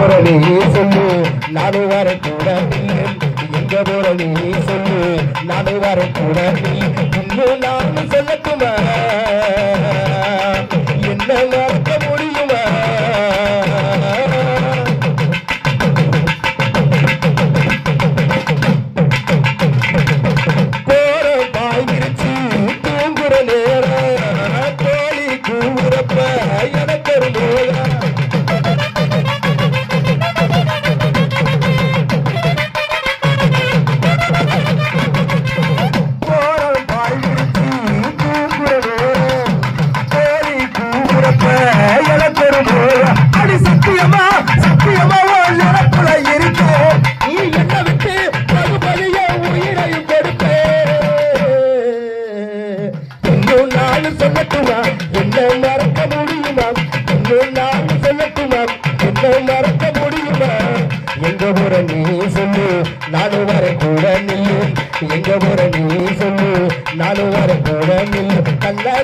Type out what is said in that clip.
போற நீ சொல்லு நானும் வர கூட எங்க போற நீ சொல்லு நானும் வர கூட இன்னும் நானும் சொல்லட்டுமா என்ன மறக்க முடியுமா போற பாய்கிருச்சு தூங்குற நேரம் கோழி கூறப்ப எனக்கு ஒரு நேரம் அடி சத்தியமா சத்தியமா நிலப்புல இருக்கு நீ என்ன விட்டு பகுபலிய உயிரையும் கொடுப்பே இன்னும் நாள் சொல்லட்டுமா என்ன மறக்க முடியுமா இன்னும் நாள் சொல்லட்டுமா என்ன மறக்க முடியுமா எங்க போற நீ சொல்லு நானும் வர கூட நில்லு எங்க போற நீ சொல்லு நானும் வர கூட நில்லு கண்ணா